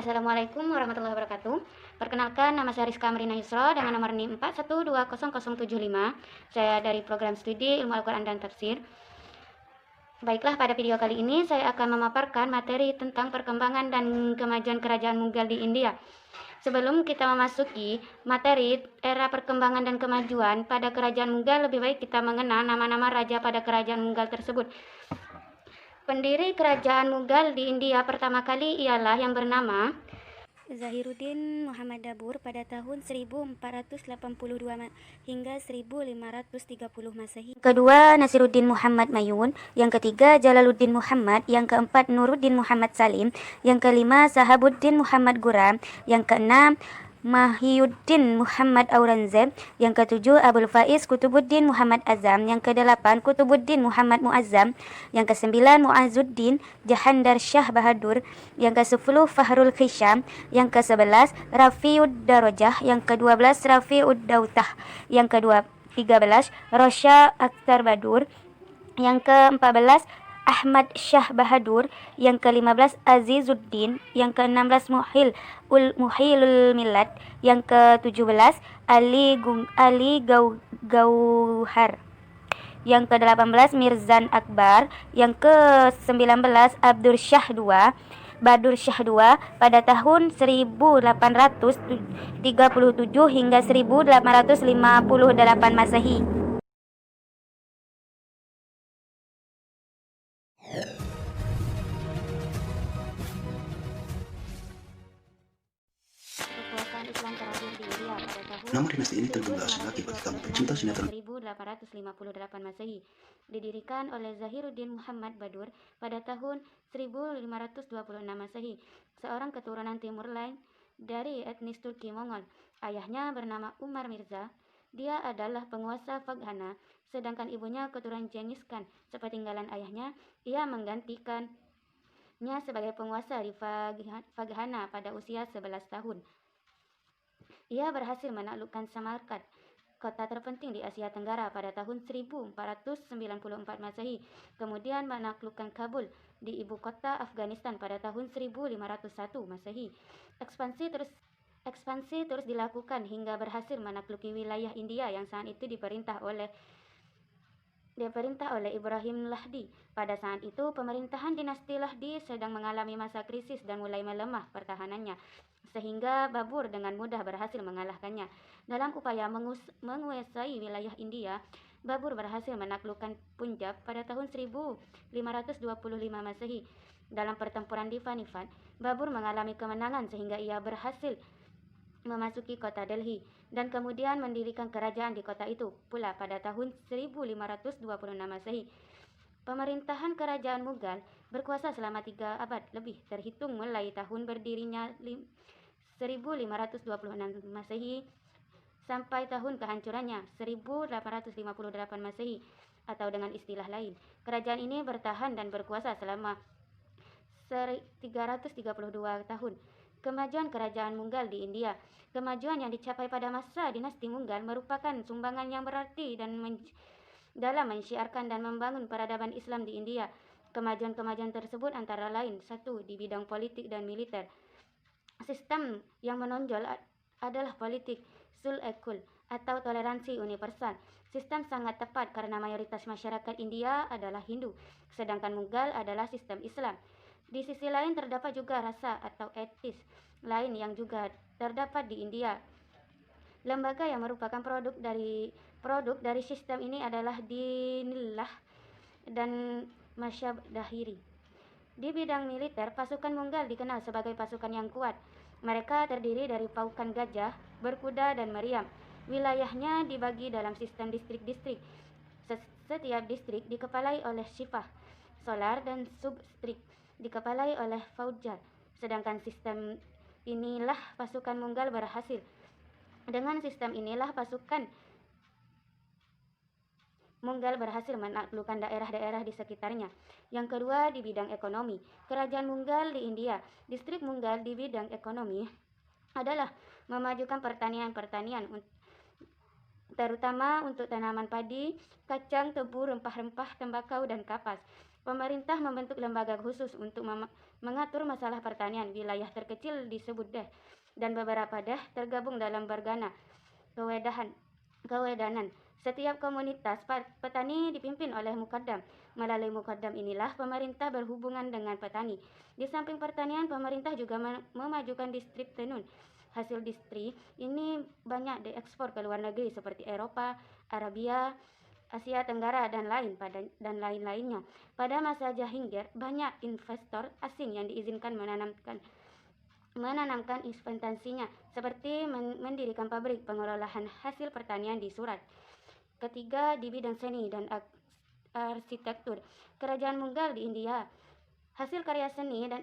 Assalamualaikum warahmatullahi wabarakatuh. Perkenalkan, nama saya Rizka Amrina Yusra dengan nomor NIM 4120075. Saya dari program studi Ilmu Al-Quran dan Tafsir. Baiklah, pada video kali ini saya akan memaparkan materi tentang perkembangan dan kemajuan kerajaan Mughal di India. Sebelum kita memasuki materi era perkembangan dan kemajuan pada kerajaan Mughal, lebih baik kita mengenal nama-nama raja pada kerajaan Mughal tersebut. Pendiri kerajaan Mughal di India pertama kali ialah yang bernama Zahiruddin Muhammad Babur pada tahun 1482 hingga 1530 Masehi. Kedua, Nasiruddin Muhammad Mayun. Yang ketiga, Jalaluddin Muhammad. Yang keempat, Nuruddin Muhammad Salim. Yang kelima, Sahabuddin Muhammad Guram. Yang keenam, Mahyuddin Muhammad Aurangzeb. Yang ketujuh, Abul Faiz Kutubuddin Muhammad Azam. Yang kedelapan, Kutubuddin Muhammad Muazzam. Yang kesembilan, Muazzuddin Jahandar Shah Bahadur. Yang kesepuluh, Fahrul Hisham. Yang ke-11 Rafiud Darajah, yang ke-12 Rafiud Dautah, yang ke-13 Rosha Akhtar Badur, yang ke-14 Ahmad Shah Bahadur, yang ke-15 Azizuddin, yang ke-16 Muhilul Milad, yang ke-17 Ali Gauhar, yang ke-18 Mirzan Akbar, yang ke-19 Badur Shah II pada tahun 1837 hingga 1858 Masehi. Kekuasaan Islam terakhir di India pada tahun Nama dinasti ini tergolong asing lagi bagi kamu pecinta sinetron. 1858 Masehi, didirikan oleh Zahiruddin Muhammad Badur pada tahun 1526 Masehi, seorang keturunan Timur Lain dari etnis Turki Mongol. Ayahnya bernama Umar Mirza. Dia adalah penguasa Faghana, sedangkan ibunya keturunan Genghis Khan. Sepeninggalan ayahnya, ia menggantikannya sebagai penguasa di Faghana pada usia 11 tahun. Ia berhasil menaklukkan Samarkand, kota terpenting di Asia Tenggara pada tahun 1494 Masehi, kemudian menaklukkan Kabul di ibu kota Afghanistan pada tahun 1501 Masehi. Ekspansi terus dilakukan hingga berhasil menakluki wilayah India yang saat itu diperintah oleh Ibrahim Lahdi. Pada saat itu, pemerintahan dinasti Lahdi sedang mengalami masa krisis dan mulai melemah pertahanannya, sehingga Babur dengan mudah berhasil mengalahkannya. Dalam upaya menguasai wilayah India, Babur berhasil menaklukkan Punjab pada tahun 1525 Masehi. Dalam pertempuran di Panipat, Babur mengalami kemenangan sehingga ia berhasil memasuki kota Delhi dan kemudian mendirikan kerajaan di kota itu pula pada tahun 1526 Masehi. Pemerintahan kerajaan Mughal berkuasa selama 3 abad lebih, terhitung mulai tahun berdirinya 1526 Masehi sampai tahun kehancurannya 1858 Masehi, atau dengan istilah lain, kerajaan ini bertahan dan berkuasa selama 332 tahun. Kemajuan kerajaan Mughal di India. Kemajuan yang dicapai pada masa dinasti Mughal merupakan sumbangan yang berarti dalam mensyiarkan dan membangun peradaban Islam di India. Kemajuan-kemajuan tersebut antara lain: 1. Di bidang politik dan militer. Sistem yang menonjol adalah politik sul-ekul atau toleransi universal. Sistem sangat tepat karena mayoritas masyarakat India adalah Hindu, sedangkan Mughal adalah sistem Islam. Di sisi lain terdapat juga rasa atau etis lain yang juga terdapat di India. Lembaga yang merupakan produk dari sistem ini adalah Dinillah dan Masyabdahiri. Di bidang militer, pasukan Mughal dikenal sebagai pasukan yang kuat. Mereka terdiri dari pasukan gajah, berkuda, dan meriam. Wilayahnya dibagi dalam sistem distrik-distrik. Setiap distrik dikepalai oleh Shipah, Solar, dan Substrik dikepalai oleh Faujar. Sedangkan sistem inilah pasukan Mughal berhasil. Dengan sistem inilah pasukan Mughal berhasil menaklukkan daerah-daerah di sekitarnya. Yang kedua, di bidang ekonomi. Kerajaan Mughal di India. Distrik Mughal di bidang ekonomi adalah memajukan pertanian, terutama untuk tanaman padi, kacang, tebu, rempah-rempah, tembakau, dan kapas. Pemerintah membentuk lembaga khusus untuk mengatur masalah pertanian. Wilayah terkecil disebut deh, dan beberapa deh tergabung dalam bergana kewedanan. Setiap komunitas petani dipimpin oleh mukaddam. Melalui mukaddam inilah pemerintah berhubungan dengan petani. Di samping pertanian, pemerintah juga memajukan distrik tenun. Hasil distrik ini banyak diekspor ke luar negeri seperti Eropa, Arabia, Asia Tenggara dan lain-lainnya. Pada masa Jahangir, banyak investor asing yang diizinkan menanamkan investasinya, seperti mendirikan pabrik pengolahan hasil pertanian di Surat. Ketiga, di bidang seni dan arsitektur, Kerajaan Mughal di India. Hasil karya seni dan